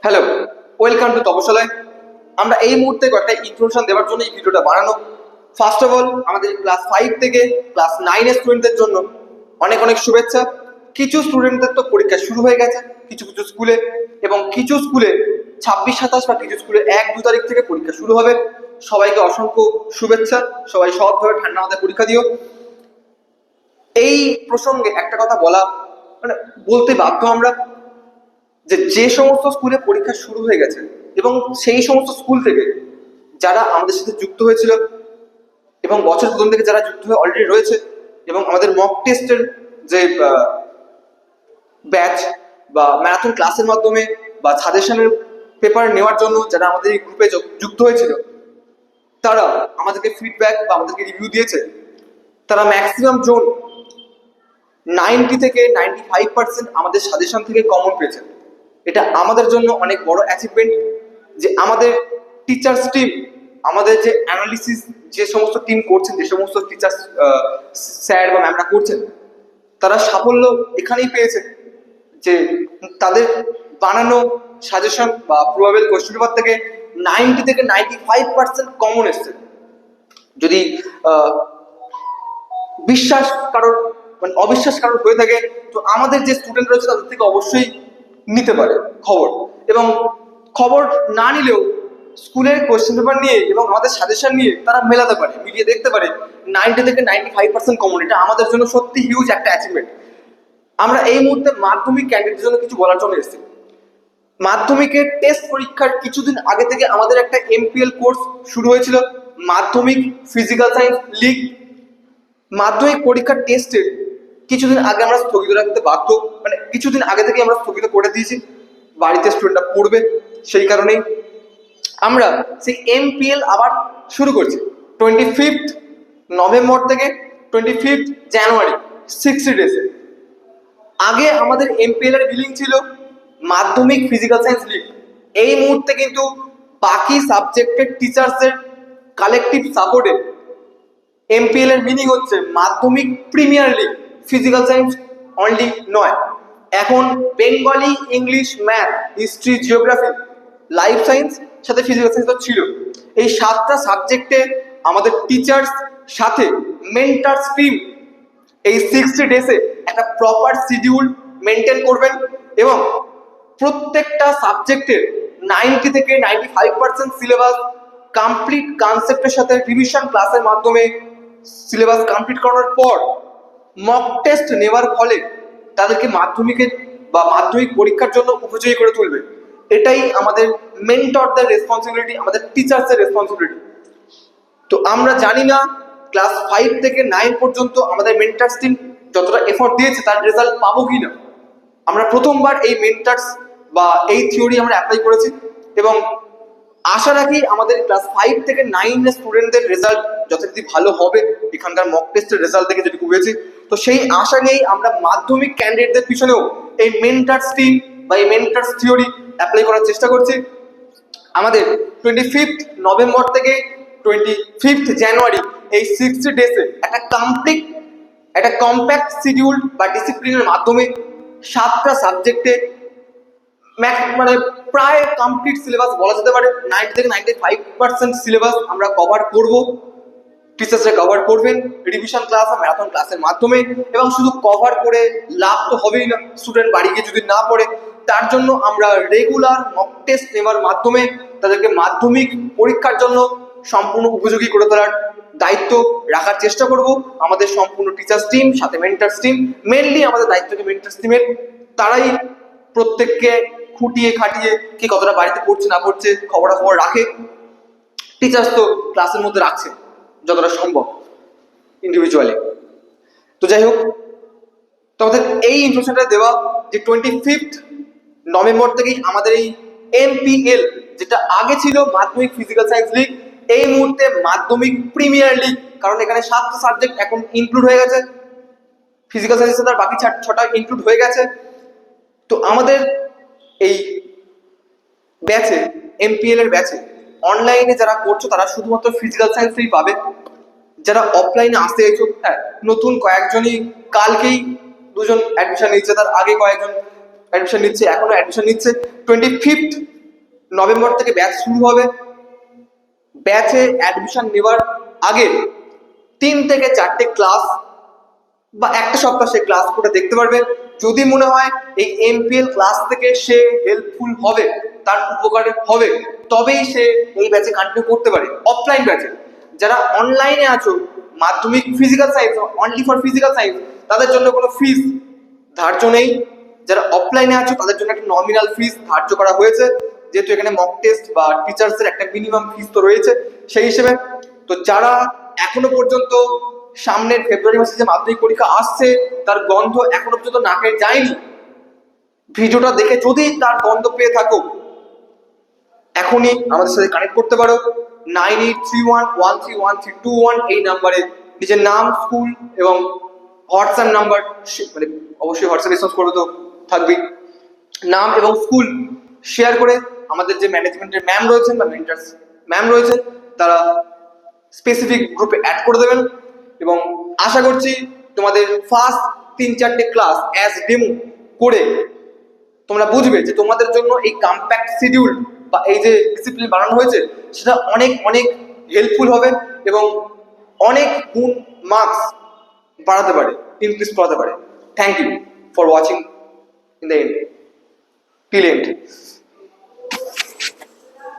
Hello, welcome to তপশালায়। আমরা এই মুহূর্তে কয়েকটা ইনফরমেশন দেওয়ার জন্য এই ভিডিওটা বানানো। ফার্স্ট অফ অল, আমাদের ক্লাস 5 থেকে ক্লাস 9 এর স্টুডেন্টদের জন্য অনেক অনেক শুভেচ্ছা। কিছু স্টুডেন্টদের তো পরীক্ষা শুরু হয়ে গেছে কিছু কিছু স্কুলে, এবং কিছু স্কুলে 26-27 বা কিছু স্কুলে 1-2 তারিখ থেকে পরীক্ষা শুরু হবে। সবাইকে অসংখ্য শুভেচ্ছা। সবাই সৎভাবে ঠান্ডা মাথায় পরীক্ষা দিও। এই প্রসঙ্গে একটা কথা বলা বলতে বাধ্য আমরা, যে সমস্ত স্কুলে পরীক্ষা শুরু হয়ে গেছে এবং সেই সমস্ত স্কুল থেকে যারা আমাদের সাথে যুক্ত হয়েছিল এবং বছর প্রথম থেকে যারা যুক্ত হয়ে অলরেডি রয়েছে, এবং আমাদের মক টেস্টের যে ব্যাচ বা ম্যারাথন ক্লাসের মাধ্যমে বা সাজেশনের পেপার নেওয়ার জন্য যারা আমাদের এই গ্রুপে যুক্ত হয়েছিল, তারা আমাদেরকে ফিডব্যাক বা আমাদেরকে রিভিউ দিয়েছে। তারা ম্যাক্সিমাম জোন 90 থেকে 95% আমাদের সাজেশন থেকে কমন পেয়েছে। এটা আমাদের জন্য অনেক বড় অ্যাচিভমেন্ট যে আমাদের টিচার্স টিম, আমাদের যে অ্যানালিসিস যে সমস্ত টিম করছেন, যে সমস্ত টিচার্স স্যার বা ম্যামরা করছেন, তারা সাফল্য এখানেই পেয়েছে যে তাদের বানানো সাজেশন বা প্রবাবল কোয়েশ্চেন পেপার থেকে 90 থেকে 95% কমন এসছে। যদি বিশ্বাস কারোর অবিশ্বাস কারোর হয়ে থাকে, তো আমাদের যে স্টুডেন্ট রয়েছে তাদের থেকে অবশ্যই নিতে পারে খবর, এবং খবর না নিলেও স্কুলের কোয়েশ্চেন পেপার নিয়ে এবং আমাদের সাজেশন নিয়ে তারা মেলাতে পারে, মিলিয়ে দেখতে পারে 90 থেকে 95% কমন। এটা আমাদের জন্য সত্যি হিউজ একটা অ্যাচিভমেন্ট। আমরা এই মুহূর্তে মাধ্যমিক ক্যান্ডিডেটের জন্য কিছু বলার জন্য এসেছি। মাধ্যমিকের টেস্ট পরীক্ষার কিছুদিন আগে থেকে আমাদের একটা এমপিএল কোর্স শুরু হয়েছিল, মাধ্যমিক ফিজিক্যাল সায়েন্স লিগ। মাধ্যমিক পরীক্ষার টেস্টে কিছুদিন আগে আমরা স্থগিত রাখতে বাধ্য, কিছুদিন আগে থেকে আমরা স্থগিত করে দিয়েছি, বাড়িতে স্টুডেন্টরা পড়বে, সেই কারণেই আমরা সেই এমপিএল আবার শুরু করছি 25 নভেম্বর থেকে 25 জানুয়ারি, 60 ডেজে। আগে আমাদের এমপিএল এর বিলিং ছিল মাধ্যমিক ফিজিক্যাল সায়েন্স লিগ। এই মুহূর্তে কিন্তু বাকি সাবজেক্টের টিচার্সদের কালেকটিভ সাপোর্টে এমপিএল এর মিনিং হচ্ছে মাধ্যমিক premier league. Physical science only নয়, এখন Bengali, English, math, history, geography, life science, সাথে ফিজিক্যাল সায়েন্স তো ছিল। এই 7টা সাবজেক্টে আমাদের টিচার্স সাথে মেন্টার্স টিম এই 60 ডেজে একটা প্রপার শিডিউল মেনটেন করবেন, এবং প্রত্যেকটা সাবজেক্টের 90 থেকে 95% সিলেবাস কমপ্লিট কনসেপ্টের সাথে রিভিশন ক্লাসের মাধ্যমে সিলেবাস কমপ্লিট করার পর মক টেস্ট নেওয়ার ফলে তাদেরকে মাধ্যমিকের বা মাধ্যমিক পরীক্ষার জন্য উপযোগী করে তুলবে। এটাই আমাদের মেন্টরদের রেসপন্সিবিলিটি, আমাদের টিচার্সের রেসপন্সিবিলিটি। তো আমরা জানি না ক্লাস 5 থেকে 9 পর্যন্ত আমাদের মেন্টার্স টিম যতটা এফোর্ট দিয়েছে তার রেজাল্ট পাবো কিনা। আমরা প্রথমবার এই মেন্টার্স বা এই থিওরি আমরা অ্যাপ্লাই করেছি, এবং আশা রাখি আমাদের ক্লাস 5 থেকে 9 এর স্টুডেন্টদের রেজাল্ট যথারীতি ভালো হবে। এখানকার মক টেস্টের রেজাল্ট দেখে যেটুকু হয়েছে, তো সেই আশা নিয়েই আমরা মাধ্যমিক ক্যান্ডিডেটদের পিছনেও এই মেন্টার্স টিম বা এই মেন্টার্স থিওরি অ্যাপ্লাই করার চেষ্টা করছি। আমাদের 25 নভেম্বর থেকে 25 জানুয়ারি এই 60 ডেজে একটা কম্প্যাক্ট শিডিউল বা ডিসিপ্লিনের মাধ্যমে 7টা সাবজেক্টে প্রায় কমপ্লিট সিলেবাস বলা যেতে পারে, 90 থেকে 95% সিলেবাস আমরা কভার করব। টিচার্সরা কভার করবেন রিভিশন ক্লাস আর ম্যারাথন ক্লাসের মাধ্যমে, এবং শুধু কভার করে লাভ তো হবেই না, স্টুডেন্ট বাড়ি গিয়ে যদি না পড়ে। তার জন্য আমরা রেগুলার মক টেস্ট নেওয়ার মাধ্যমে তাদেরকে মাধ্যমিক পরীক্ষার জন্য সম্পূর্ণ উপযোগী করে তোলার দায়িত্ব রাখার চেষ্টা করব। আমাদের সম্পূর্ণ টিচার্স টিম সাথে মেন্টার্স টিম, মেনলি আমাদের দায়িত্বকে মেন্টার্স টিমের, তারাই প্রত্যেককে খুঁটিয়ে খাটিয়ে কে কতটা বাড়িতে পড়ছে না পড়ছে খবরাখবর রাখে। টিচার্স তো ক্লাসের মধ্যে রাখছে যতটা সম্ভব ইন্ডিভিজুয়ালি। তো যাই হোক, তোমাদের এই ইনফরমেশনটা দেওয়া যে 25 নভেম্বর থেকেই আমাদের এই এমপিএল, যেটা আগে ছিল মাধ্যমিক ফিজিক্যাল সায়েন্স লিগ, এই মুহূর্তে মাধ্যমিক প্রিমিয়ার লিগ, কারণ এখানে 7টা সাবজেক্ট এখন ইনক্লুড হয়ে গেছে, ফিজিক্যাল সায়েন্সের সাথে বাকি 6টা ইনক্লুড হয়ে গেছে। তো আমাদের এই ব্যাচে, এমপিএল এর ব্যাচে অনলাইনে যারা করছো তারা শুধুমাত্র ফিজিক্যাল সায়েন্সই পাবে। যারা অফলাইনে আসতে চাইছো, হ্যাঁ, নতুন কয়েকজনই কালকেই 2জন অ্যাডমিশন নিচ্ছে, তার আগে কয়েকজন অ্যাডমিশন নিচ্ছে, এখনো অ্যাডমিশন নিচ্ছে। 25 নভেম্বর থেকে ব্যাচ শুরু হবে। ব্যাচে অ্যাডমিশন নেওয়ার আগে 3 থেকে 4টে ক্লাস বা একটা সপ্তাহ সে ক্লাস করে দেখতে পারবে। যদি মনে হয় এই এমপিএল ক্লাস থেকে সে হেল্পফুল হবে, তার উপকার হবে, তবেই সে এই ব্যাচে কন্টিনিউ করতে পারে। অফলাইন ব্যাচে যারা অনলাইনে আছো, মাধ্যমিক physical science, only for physical science, তাদের জন্য কোনো ফিস ধার্য নেই। যারা অফলাইনে আছো তাদের জন্য একটা নমিনাল ফিস ধার্য করা হয়েছে, যেহেতু এখানে মক টেস্ট বা টিচার্সের একটা মিনিমাম ফিস তো রয়েছে সেই হিসেবে। তো যারা এখনো পর্যন্ত সামনের ফেব্রুয়ারি মাসে যে মাধ্যমিক পরীক্ষা আসছে তার গন্ধ এখনো পর্যন্ত নাকে যায়নি, ভিডিওটা দেখে যদি তার গন্ধ পেয়ে থাকো, এখনই আমাদের সাথে কানেক্ট করতে পারো 9831131321 এই নাম্বারে নিজের নাম, স্কুল এবং হোয়াটসঅ্যাপ নাম্বার, মানে অবশ্যই হোয়াটসঅ্যাপ রেসপন্স করবে তো থাকবেই, নাম এবং স্কুল শেয়ার করে আমাদের যে ম্যানেজমেন্টের ম্যাম রয়েছেন বা মেন্টার্স ম্যাম রয়েছেন তারা স্পেসিফিক গ্রুপে অ্যাড করে দেবেন। এবং আশা করছি তোমাদের ফার্স্ট 3-4টে ক্লাস অ্যাজ ডেমো করে তোমরা বুঝবে যে তোমাদের জন্য এই কম্প্যাক্ট শিডিউল বা এই যে ডিসিপ্লিন বানানো হয়েছে সেটা অনেক অনেক হেল্পফুল হবে এবং অনেক গুণ মার্কস বাড়াতে পারে, ইনক্রিজ করাতে পারে। Thank you for watching in the end, till and.